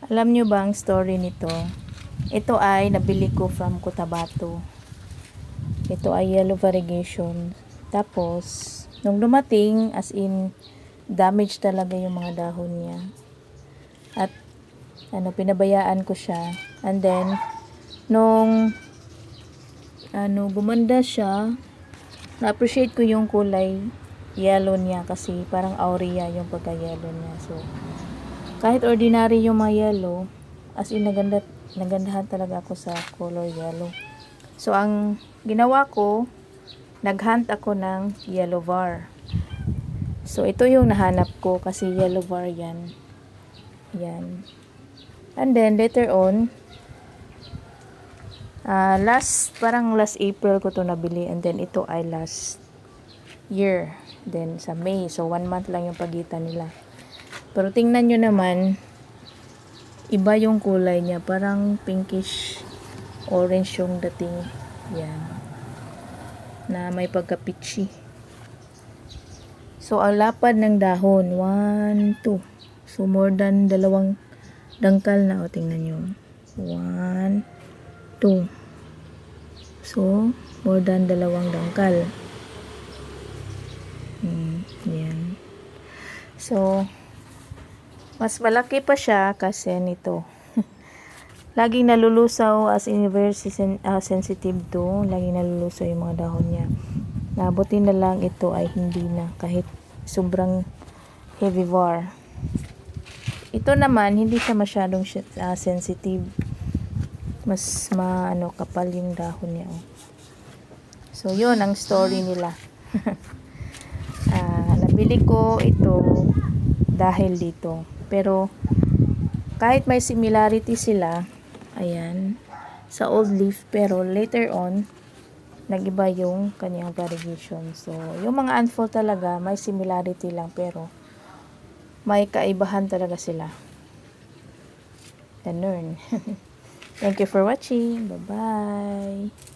Alam nyo ba ang story nito? Ito ay nabili ko from Cotabato. Ito ay yellow variegation. Tapos, nung dumating, as in, damage talaga yung mga dahon niya. At, pinabayaan ko siya. And then, nung, gumanda siya, na-appreciate ko yung kulay yellow niya kasi parang aurea yung pagka-yellow niya. So, kahit ordinary yung mga yellow, as in nagandahan talaga ako sa color yellow. So, ang ginawa ko, naghunt ako ng yellow var. So, ito yung nahanap ko kasi yellow var yan. Yan. And then, later on, parang last April ko to nabili. And then, ito ay last year. Then, sa May. So, 1 month lang yung pagitan nila. Pero, tingnan nyo naman, iba yung kulay niya. Parang pinkish orange yung dating. Yan. Na may pagka-peachy. So, ang lapad ng dahon. 1, 2. So, more than 2 dangkal na. O, tingnan nyo. 1, 2. So, more than 2 dangkal. Yan. So, mas malaki pa siya kasi nito. Laging nalulusaw as in very sensitive to. Laging nalulusaw yung mga dahon niya. Nabuti na lang ito ay hindi na kahit sobrang heavy var. Ito naman hindi siya masyadong sensitive. Mas kapal yung dahon niya. Oh. So yun ang story nila. Nabili ko ito dahil dito. Pero kahit may similarity sila, ayan, sa old leaf, pero later on nagiba yung kanyang variegation. So, yung mga unfold talaga, may similarity lang, pero may kaibahan talaga sila. Ganun. Thank you for watching. Bye-bye.